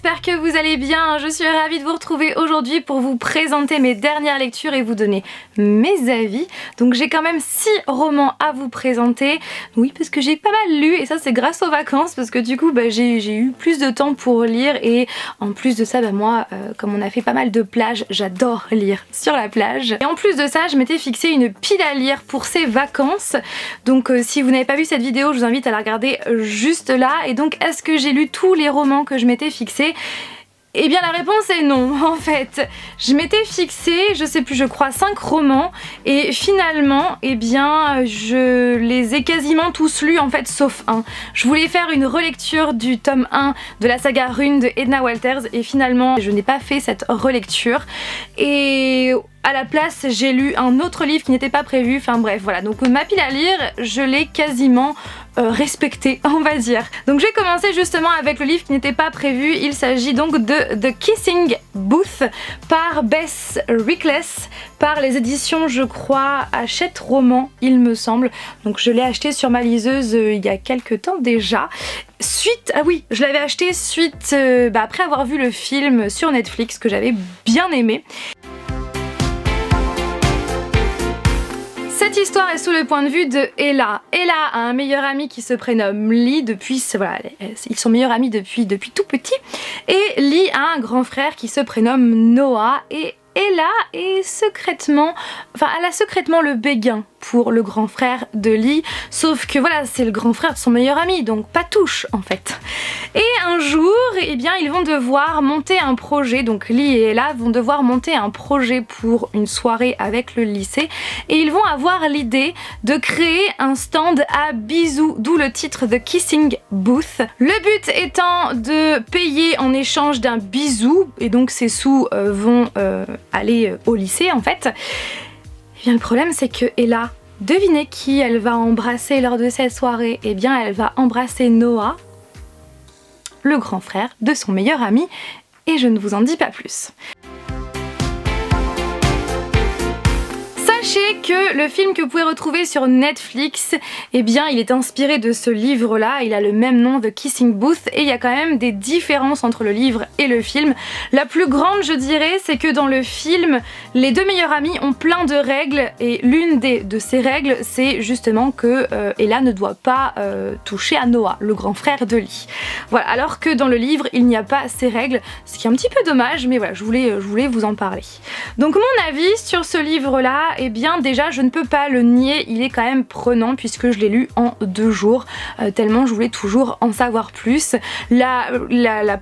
j'espère que vous allez bien. Je suis ravie de vous retrouver aujourd'hui pour vous présenter mes dernières lectures et vous donner mes avis. Donc j'ai quand même 6 romans à vous présenter. Oui, parce que j'ai pas mal lu et ça c'est grâce aux vacances parce que du coup j'ai eu plus de temps pour lire et en plus de ça moi comme on a fait pas mal de plages, j'adore lire sur la plage. Et en plus de ça je m'étais fixé une pile à lire pour ces vacances. Donc si vous n'avez pas vu cette vidéo, je vous invite à la regarder juste là. Et donc est-ce que j'ai lu tous les romans que je m'étais fixé? Eh bien la réponse est non. En fait je m'étais fixé, je sais plus, je crois 5 romans et finalement eh bien je les ai quasiment tous lus en fait sauf un. Je voulais faire une relecture du tome 1 de la saga Rune de Edna Walters et finalement je n'ai pas fait cette relecture et à la place j'ai lu un autre livre qui n'était pas prévu, enfin bref voilà, donc ma pile à lire je l'ai quasiment respectée on va dire. Donc j'ai commencé justement avec le livre qui n'était pas prévu, il s'agit donc de The Kissing Booth par Bess Reckless, par les éditions je crois Hachette Roman il me semble, donc je l'ai acheté sur ma liseuse il y a quelques temps déjà. Ah oui, je l'avais acheté suite après avoir vu le film sur Netflix que j'avais bien aimé. Cette histoire est sous le point de vue de Ella. Ella a un meilleur ami qui se prénomme Lee depuis, voilà, ils sont meilleurs amis depuis tout petit. Et Lee a un grand frère qui se prénomme Noah et Ella est secrètement, elle a secrètement le béguin pour le grand frère de Lee, sauf que voilà, c'est le grand frère de son meilleur ami, donc pas touche en fait. Et un jour, eh bien, ils vont devoir monter un projet, donc Lee et Ella vont devoir monter un projet pour une soirée avec le lycée, et ils vont avoir l'idée de créer un stand à bisous, d'où le titre The Kissing Booth. Le but étant de payer en échange d'un bisou, et donc ces sous vont aller au lycée en fait. Et bien le problème c'est que Ella, devinez qui elle va embrasser lors de cette soirée? Et bien elle va embrasser Noah, le grand frère de son meilleur ami, et je ne vous en dis pas plus. Sachez que le film que vous pouvez retrouver sur Netflix, eh bien il est inspiré de ce livre là, il a le même nom, The Kissing Booth, et il y a quand même des différences entre le livre et le film. La plus grande je dirais c'est que dans le film, les deux meilleurs amis ont plein de règles et l'une de ces règles c'est justement que Ella ne doit pas toucher à Noah, le grand frère de Lee. Voilà, alors que dans le livre il n'y a pas ces règles, ce qui est un petit peu dommage, mais voilà, je voulais vous en parler. Donc mon avis sur ce livre là, eh bien déjà je ne peux pas le nier, il est quand même prenant puisque je l'ai lu en 2 jours, tellement je voulais toujours en savoir plus. La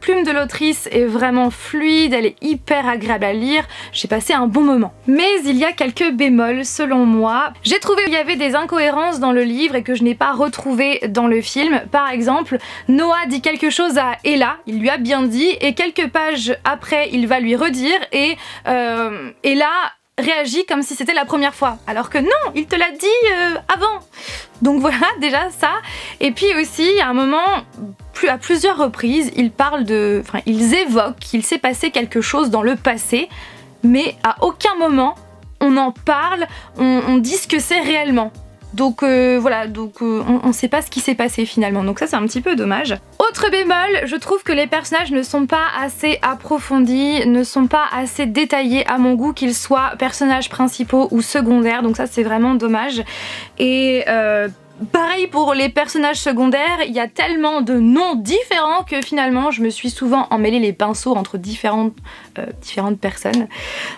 plume de l'autrice est vraiment fluide, elle est hyper agréable à lire, j'ai passé un bon moment. Mais il y a quelques bémols selon moi. J'ai trouvé qu'il y avait des incohérences dans le livre et que je n'ai pas retrouvé dans le film. Par exemple, Noah dit quelque chose à Ella, il lui a bien dit, et quelques pages après il va lui redire et Ella réagit comme si c'était la première fois, alors que non, il te l'a dit avant. Donc voilà, déjà ça. Et puis aussi, à un moment, à plusieurs reprises, ils évoquent qu'il s'est passé quelque chose dans le passé, mais à aucun moment on en parle, on dit ce que c'est réellement. Donc voilà, on sait pas ce qui s'est passé finalement, donc ça c'est un petit peu dommage. Autre bémol, je trouve que les personnages ne sont pas assez approfondis, ne sont pas assez détaillés à mon goût, qu'ils soient personnages principaux ou secondaires, donc ça c'est vraiment dommage. Et pareil pour les personnages secondaires, il y a tellement de noms différents que finalement je me suis souvent emmêlé les pinceaux entre différentes personnes.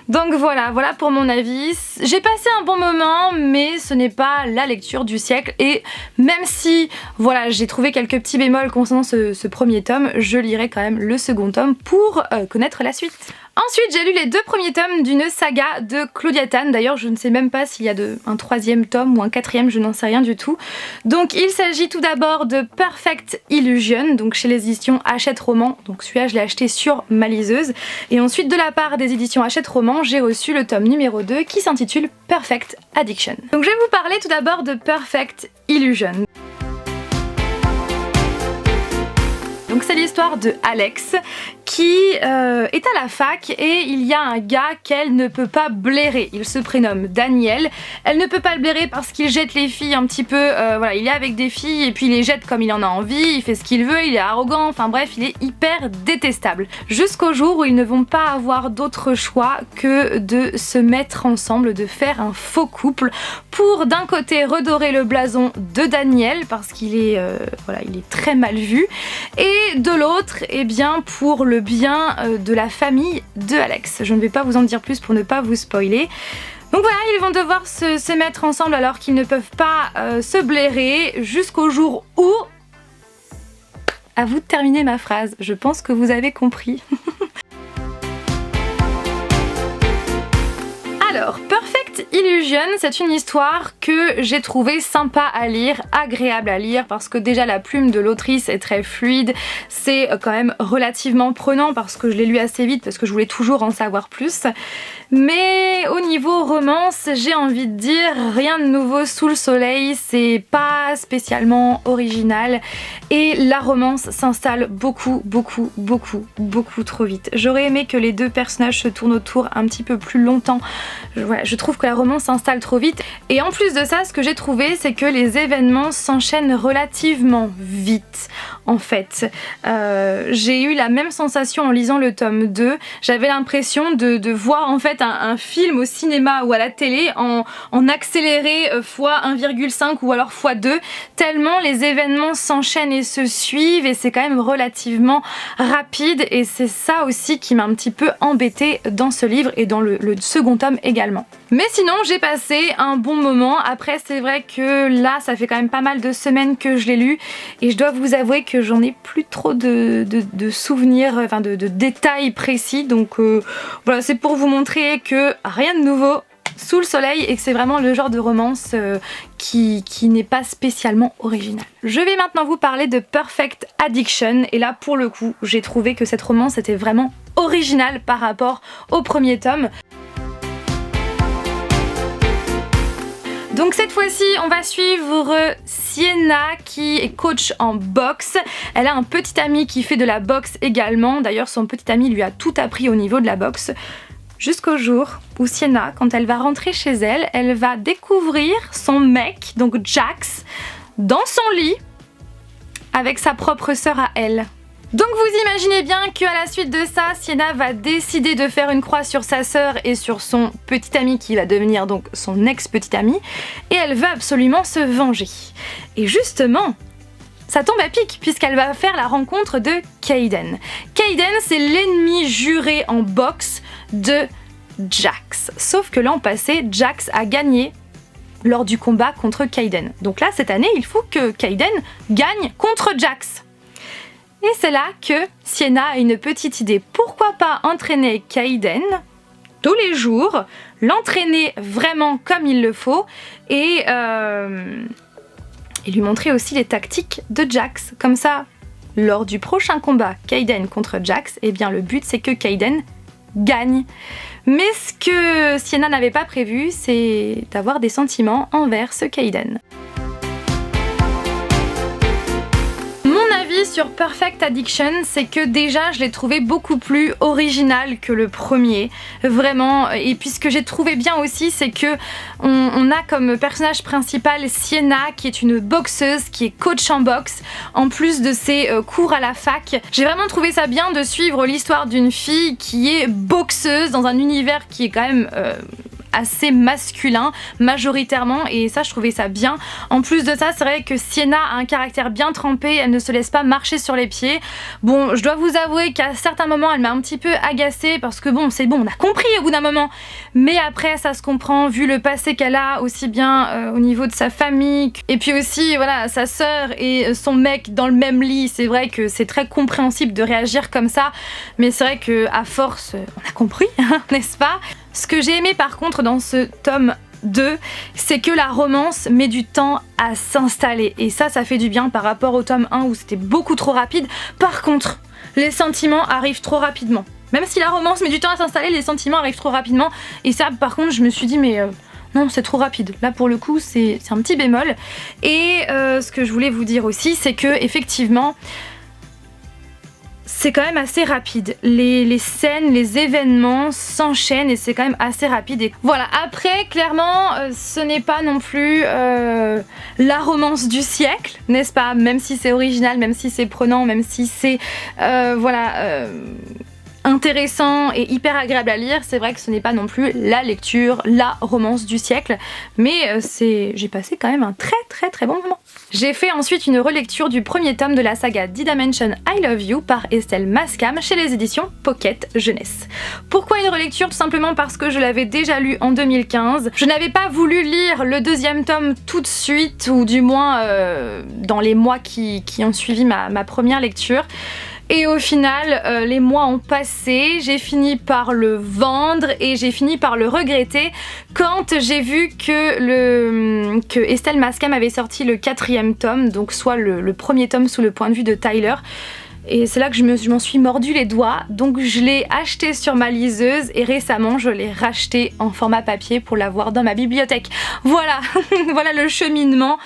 Donc voilà pour mon avis. J'ai passé un bon moment, mais ce n'est pas la lecture du siècle. Et même si voilà, j'ai trouvé quelques petits bémols concernant ce premier tome, je lirai quand même le second tome pour connaître la suite. Ensuite, j'ai lu les 2 premiers tomes d'une saga de Claudia Tan. D'ailleurs, je ne sais même pas s'il y a un 3e tome ou un 4e, je n'en sais rien du tout. Donc, il s'agit tout d'abord de Perfect Illusion, donc chez les éditions Hachette Roman. Donc, celui-là, je l'ai acheté sur ma liseuse. Et ensuite, de la part des éditions Hachette Roman, j'ai reçu le tome numéro 2 qui s'intitule Perfect Addiction. Donc, je vais vous parler tout d'abord de Perfect Illusion. Donc c'est l'histoire de Alex qui est à la fac et il y a un gars qu'elle ne peut pas blairer. Il se prénomme Daniel. Elle ne peut pas le blairer parce qu'il jette les filles un petit peu, voilà, il est avec des filles et puis il les jette comme il en a envie, il fait ce qu'il veut, il est arrogant, enfin bref, il est hyper détestable. Jusqu'au jour où ils ne vont pas avoir d'autre choix que de se mettre ensemble, de faire un faux couple pour d'un côté redorer le blason de Daniel parce qu'il est, voilà, il est très mal vu, et de l'autre, eh bien pour le bien de la famille de Alex. Je ne vais pas vous en dire plus pour ne pas vous spoiler. Donc voilà, ils vont devoir se mettre ensemble alors qu'ils ne peuvent pas se blairer jusqu'au jour où... À vous de terminer ma phrase, je pense que vous avez compris. Alors, Perfect Illusion, c'est une histoire que j'ai trouvée sympa à lire, agréable à lire, parce que déjà la plume de l'autrice est très fluide, c'est quand même relativement prenant parce que je l'ai lu assez vite, parce que je voulais toujours en savoir plus. Mais au niveau romance, j'ai envie de dire rien de nouveau sous le soleil, c'est pas spécialement original et la romance s'installe beaucoup trop vite. J'aurais aimé que les deux personnages se tournent autour un petit peu plus longtemps. Voilà, je trouve que la romance s'installe trop vite et en plus de ça, ce que j'ai trouvé, c'est que les événements s'enchaînent relativement vite en fait. J'ai eu la même sensation en lisant le tome 2, j'avais l'impression de voir en fait un film au cinéma ou à la télé en accéléré fois 1,5 ou alors fois 2, tellement les événements s'enchaînent et se suivent et c'est quand même relativement rapide et c'est ça aussi qui m'a un petit peu embêtée dans ce livre et dans le second tome également. Mais sinon j'ai passé un bon moment. Après c'est vrai que là ça fait quand même pas mal de semaines que je l'ai lu et je dois vous avouer que j'en ai plus trop de souvenirs, enfin de détails précis, donc voilà, c'est pour vous montrer que rien de nouveau sous le soleil et que c'est vraiment le genre de romance qui n'est pas spécialement original. Je vais maintenant vous parler de Perfect Addiction et là pour le coup j'ai trouvé que cette romance était vraiment originale par rapport au premier tome. Donc cette fois-ci, on va suivre Sienna qui est coach en boxe. Elle a un petit ami qui fait de la boxe également. D'ailleurs, son petit ami lui a tout appris au niveau de la boxe. Jusqu'au jour où Sienna, quand elle va rentrer chez elle, elle va découvrir son mec, donc Jax, dans son lit avec sa propre sœur à elle. Donc vous imaginez bien qu'à la suite de ça, Sienna va décider de faire une croix sur sa sœur et sur son petit ami qui va devenir donc son ex-petit ami et elle veut absolument se venger. Et justement, ça tombe à pic puisqu'elle va faire la rencontre de Kaden. Kaden, c'est l'ennemi juré en boxe de Jax. Sauf que l'an passé, Jax a gagné lors du combat contre Kaden. Donc là, cette année, il faut que Kaden gagne contre Jax. Et c'est là que Sienna a une petite idée. Pourquoi pas entraîner Kaden tous les jours, l'entraîner vraiment comme il le faut et lui montrer aussi les tactiques de Jax. Comme ça, lors du prochain combat Kaden contre Jax, eh bien le but c'est que Kaden gagne. Mais ce que Sienna n'avait pas prévu, c'est d'avoir des sentiments envers ce Kaden. Sur Perfect Addiction, c'est que déjà je l'ai trouvé beaucoup plus original que le premier, vraiment, et puis ce que j'ai trouvé bien aussi c'est que on a comme personnage principal Sienna qui est une boxeuse, qui est coach en boxe, en plus de ses cours à la fac. J'ai vraiment trouvé ça bien de suivre l'histoire d'une fille qui est boxeuse dans un univers qui est quand même assez masculin majoritairement et ça je trouvais ça bien. En plus de ça c'est vrai que Sienna a un caractère bien trempé, elle ne se laisse pas marcher sur les pieds. Bon je dois vous avouer qu'à certains moments elle m'a un petit peu agacée parce que bon c'est bon on a compris au bout d'un moment mais après ça se comprend vu le passé qu'elle a aussi bien au niveau de sa famille et puis aussi voilà sa sœur et son mec dans le même lit. C'est vrai que c'est très compréhensible de réagir comme ça mais c'est vrai que à force on a compris n'est-ce pas? Ce que j'ai aimé par contre dans ce tome 2, c'est que la romance met du temps à s'installer. Et ça fait du bien par rapport au tome 1 où c'était beaucoup trop rapide. Par contre, les sentiments arrivent trop rapidement. Même si la romance met du temps à s'installer, les sentiments arrivent trop rapidement. Et ça, par contre, je me suis dit, mais non, c'est trop rapide. Là, pour le coup, c'est un petit bémol. Et ce que je voulais vous dire aussi, c'est que effectivement, c'est quand même assez rapide. Les scènes, les événements s'enchaînent et c'est quand même assez rapide. Et voilà, après, clairement, ce n'est pas non plus la romance du siècle, n'est-ce pas? Même si c'est original, même si c'est prenant, même si c'est intéressant et hyper agréable à lire, c'est vrai que ce n'est pas non plus la lecture, la romance du siècle, mais j'ai passé quand même un très bon moment. J'ai fait ensuite une relecture du premier tome de la saga D-Dimension I Love You par Estelle Mascam chez les éditions Pocket Jeunesse. Pourquoi une relecture? Tout simplement parce que je l'avais déjà lu en 2015. Je n'avais pas voulu lire le deuxième tome tout de suite, ou du moins dans les mois qui ont suivi ma première lecture. Et au final, les mois ont passé, j'ai fini par le vendre et j'ai fini par le regretter quand j'ai vu que Estelle Mascam avait sorti le 4e tome, donc soit le premier tome sous le point de vue de Tyler. Et c'est là que je m'en suis mordu les doigts, donc je l'ai acheté sur ma liseuse et récemment je l'ai racheté en format papier pour l'avoir dans ma bibliothèque. Voilà, voilà le cheminement.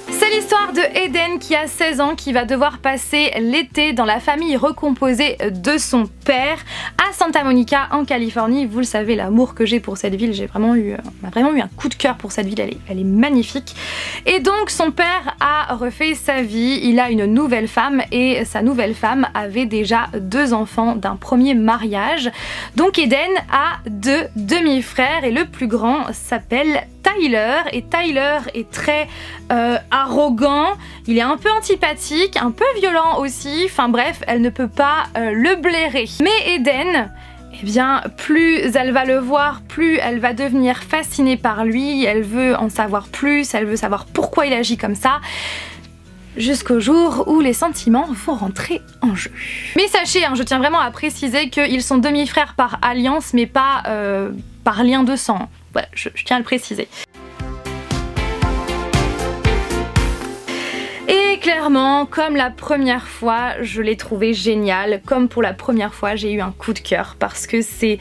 C'est l'histoire de Eden qui a 16 ans, qui va devoir passer l'été dans la famille recomposée de son père à Santa Monica en Californie. Vous le savez, l'amour que j'ai pour cette ville, on a vraiment eu un coup de cœur pour cette ville, elle est magnifique. Et donc son père a refait sa vie, il a une nouvelle femme et sa nouvelle femme avait déjà 2 enfants d'un premier mariage. Donc Eden a 2 demi-frères et le plus grand s'appelle Tyler, et Tyler est très arrogant, il est un peu antipathique, un peu violent aussi, enfin bref, elle ne peut pas le blairer. Mais Eden, eh bien, plus elle va le voir, plus elle va devenir fascinée par lui, elle veut en savoir plus, elle veut savoir pourquoi il agit comme ça, jusqu'au jour où les sentiments vont rentrer en jeu. Mais sachez, je tiens vraiment à préciser qu'ils sont demi-frères par alliance, mais pas par lien de sang. Voilà, je tiens à le préciser. Et clairement, comme la première fois, je l'ai trouvé génial. Comme pour la première fois, j'ai eu un coup de cœur parce que c'est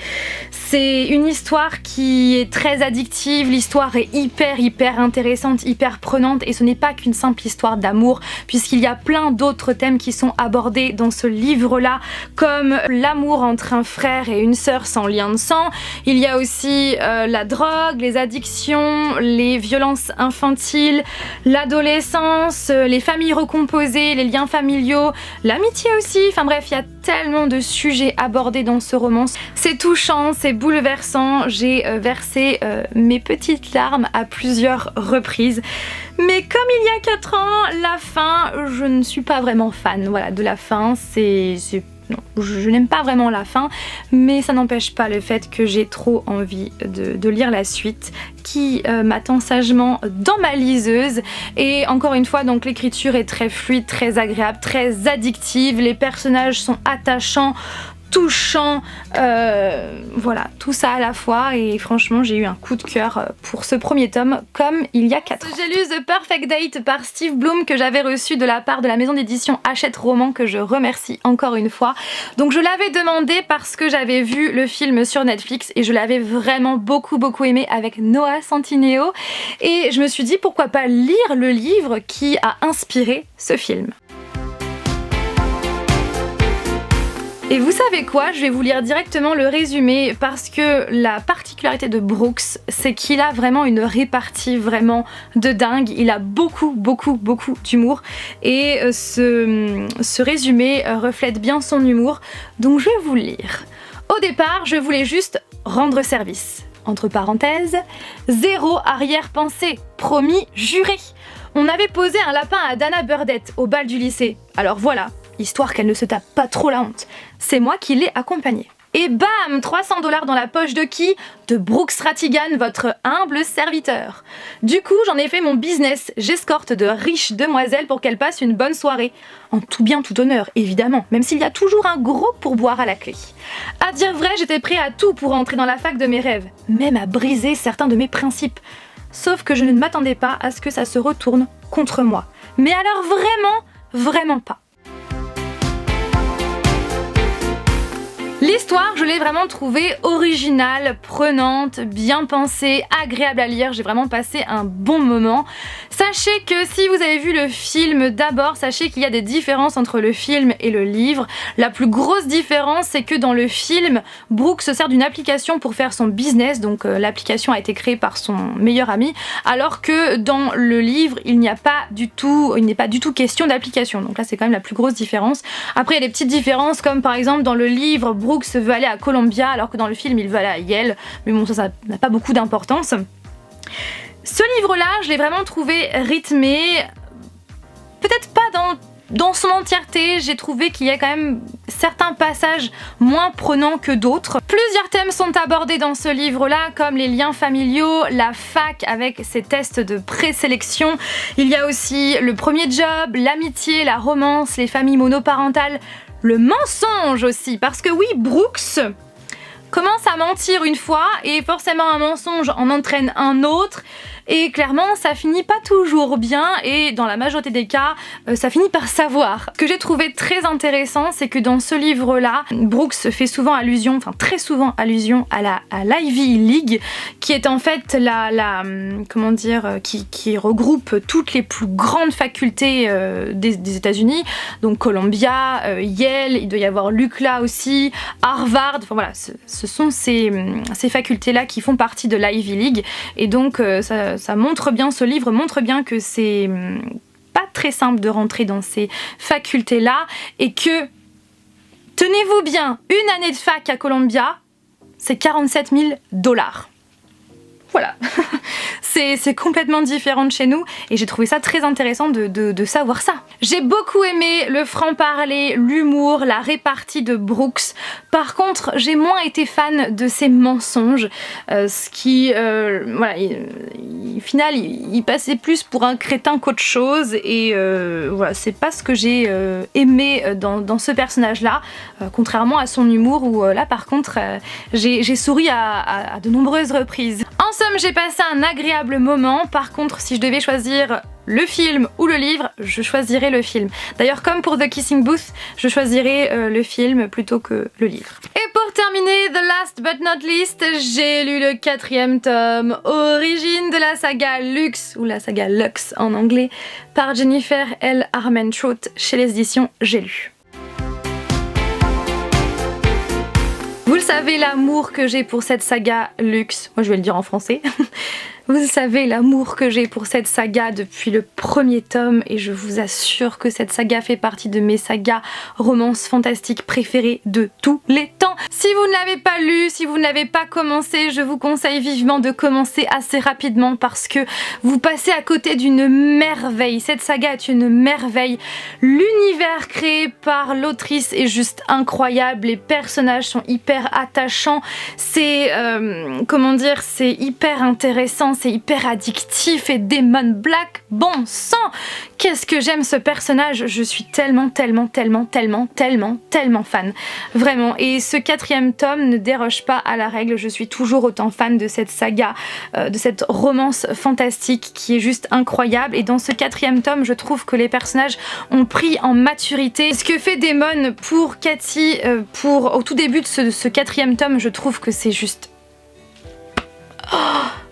une histoire qui est très addictive. L'histoire est hyper intéressante, hyper prenante, et ce n'est pas qu'une simple histoire d'amour, puisqu'il y a plein d'autres thèmes qui sont abordés dans ce livre-là, comme l'amour entre un frère et une sœur sans lien de sang. Il y a aussi la drogue, les addictions, les violences infantiles, l'adolescence, les familles recomposées, les liens familiaux, l'amitié aussi, enfin bref, il y a tellement de sujets abordés dans ce roman. C'est touchant, c'est bouleversant, j'ai versé mes petites larmes à plusieurs reprises. Mais comme il y a 4 ans, la fin, je ne suis pas vraiment fan, voilà, de la fin, non, je n'aime pas vraiment la fin, mais ça n'empêche pas le fait que j'ai trop envie de lire la suite qui m'attend sagement dans ma liseuse. Et encore une fois, donc l'écriture est très fluide, très agréable, très addictive, les personnages sont attachants, touchant, voilà, tout ça à la fois, et franchement j'ai eu un coup de cœur pour ce premier tome comme il y a 4 ans. J'ai lu The Perfect Date par Steve Bloom que j'avais reçu de la part de la maison d'édition Hachette Roman, que je remercie encore une fois. Donc je l'avais demandé parce que j'avais vu le film sur Netflix et je l'avais vraiment beaucoup aimé avec Noah Centineo, et je me suis dit pourquoi pas lire le livre qui a inspiré ce film. Et vous savez quoi, je vais vous lire directement le résumé parce que la particularité de Brooks, c'est qu'il a vraiment une répartie vraiment de dingue. Il a beaucoup d'humour et ce résumé reflète bien son humour. Donc je vais vous le lire. Au départ, je voulais juste rendre service. Entre parenthèses, 0 arrière-pensée, promis, juré. On avait posé un lapin à Dana Burdett au bal du lycée. Alors voilà, histoire qu'elle ne se tape pas trop la honte. C'est moi qui l'ai accompagnée. Et bam, 300 $ dans la poche de qui? De Brooks Rattigan, votre humble serviteur. Du coup, j'en ai fait mon business. J'escorte de riches demoiselles pour qu'elles passent une bonne soirée. En tout bien, tout honneur, évidemment, même s'il y a toujours un gros pourboire à la clé. À dire vrai, j'étais prêt à tout pour entrer dans la fac de mes rêves, même à briser certains de mes principes. Sauf que je ne m'attendais pas à ce que ça se retourne contre moi. Mais alors vraiment pas. L'histoire, je l'ai vraiment trouvée originale, prenante, bien pensée, agréable à lire. J'ai vraiment passé un bon moment. Sachez que si vous avez vu le film d'abord, sachez qu'il y a des différences entre le film et le livre. La plus grosse différence, c'est que dans le film, Brooke se sert d'une application pour faire son business. Donc l'application a été créée par son meilleur ami, alors que dans le livre, il n'est pas du tout question d'application. Donc là, c'est quand même la plus grosse différence. Après, il y a des petites différences, comme par exemple dans le livre, Brooke veut aller à Columbia alors que dans le film il veut aller à Yale, mais bon ça n'a pas beaucoup d'importance. Ce livre là je l'ai vraiment trouvé rythmé, peut-être pas dans son entièreté, j'ai trouvé qu'il y a quand même certains passages moins prenants que d'autres. Plusieurs thèmes sont abordés dans ce livre-là, comme les liens familiaux, la fac avec ses tests de présélection. Il y a aussi le premier job, l'amitié, la romance, les familles monoparentales, le mensonge aussi, parce que oui, Brooks commence à mentir une fois et forcément un mensonge en entraîne un autre. Et clairement, ça finit pas toujours bien et dans la majorité des cas, ça finit par savoir. Ce que j'ai trouvé très intéressant, c'est que dans ce livre-là, Brooks fait souvent allusion, enfin très souvent allusion à l'Ivy League, qui est en fait qui regroupe toutes les plus grandes facultés des États-Unis. Donc Columbia, Yale, il doit y avoir l'UCLA aussi, Harvard. Enfin voilà, ce sont ces facultés-là qui font partie de l'Ivy League. Et donc ça montre bien, ce livre montre bien que c'est pas très simple de rentrer dans ces facultés-là et que, tenez-vous bien, une année de fac à Columbia, c'est 47 000 $. Voilà, c'est complètement différent de chez nous et j'ai trouvé ça très intéressant de savoir ça. J'ai beaucoup aimé le franc-parler, l'humour, la répartie de Brooks. Par contre, j'ai moins été fan de ses mensonges, ce qui, voilà, au final, il passait plus pour un crétin qu'autre chose et voilà, c'est pas ce que j'ai aimé dans ce personnage-là, contrairement à son humour où là, par contre, j'ai souri à de nombreuses reprises. En somme, j'ai passé un agréable moment. Par contre, si je devais choisir le film ou le livre, je choisirais le film. D'ailleurs, comme pour The Kissing Booth, je choisirais le film plutôt que le livre. Et pour terminer, the last but not least, j'ai lu le 4e tome, Origine de la saga Lux, ou la saga Lux en anglais, par Jennifer L. Armentrout chez les éditions J'ai lu. Vous le savez, l'amour que j'ai pour cette saga Lux, moi je vais le dire en français. Vous savez l'amour que j'ai pour cette saga depuis le premier tome et je vous assure que cette saga fait partie de mes sagas romances fantastiques préférées de tous les temps. Si vous ne l'avez pas lu, si vous ne l'avez pas commencé, je vous conseille vivement de commencer assez rapidement parce que vous passez à côté d'une merveille. Cette saga est une merveille. L'univers créé par l'autrice est juste incroyable. Les personnages sont hyper attachants. C'est, comment dire, c'est hyper intéressant. C'est hyper addictif et Damon Black, bon sang! Qu'est-ce que j'aime ce personnage, je suis tellement fan, vraiment. Et ce 4e tome ne déroge pas à la règle, je suis toujours autant fan de cette saga, de cette romance fantastique qui est juste incroyable. Et dans ce 4e tome, je trouve que les personnages ont pris en maturité. Ce que fait Damon pour Katie, au tout début de ce 4e tome, je trouve que c'est juste... Oh,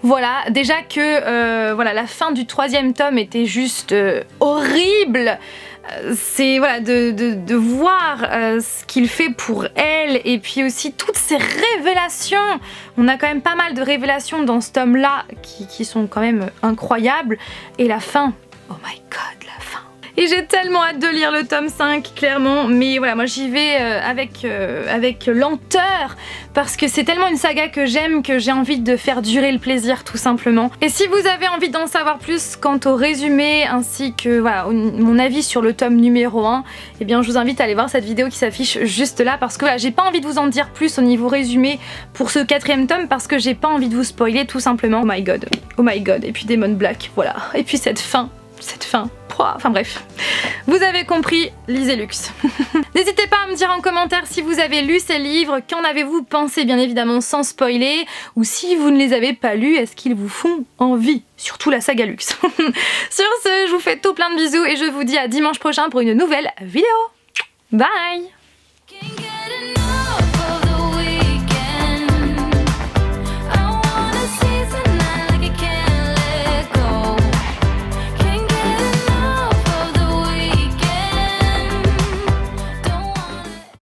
voilà, déjà que voilà, la fin du 3e tome était juste horrible. C'est voilà, de voir ce qu'il fait pour elle et puis aussi toutes ces révélations. On a quand même pas mal de révélations dans ce tome-là qui sont quand même incroyables. Et la fin, oh my god, la fin. Et j'ai tellement hâte de lire le tome 5, clairement, mais voilà, moi j'y vais avec lenteur, parce que c'est tellement une saga que j'aime que j'ai envie de faire durer le plaisir, tout simplement. Et si vous avez envie d'en savoir plus quant au résumé, ainsi que voilà, mon avis sur le tome numéro 1, eh bien je vous invite à aller voir cette vidéo qui s'affiche juste là, parce que voilà, j'ai pas envie de vous en dire plus au niveau résumé pour ce 4e tome, parce que j'ai pas envie de vous spoiler, tout simplement. Oh my god, et puis Damon Black, voilà, et puis cette fin, enfin bref, vous avez compris, lisez Lux. N'hésitez pas à me dire en commentaire si vous avez lu ces livres, qu'en avez-vous pensé, bien évidemment sans spoiler, ou si vous ne les avez pas lus, est-ce qu'ils vous font envie, surtout la saga Lux. Sur ce, je vous fais tout plein de bisous et je vous dis à dimanche prochain pour une nouvelle vidéo. Bye!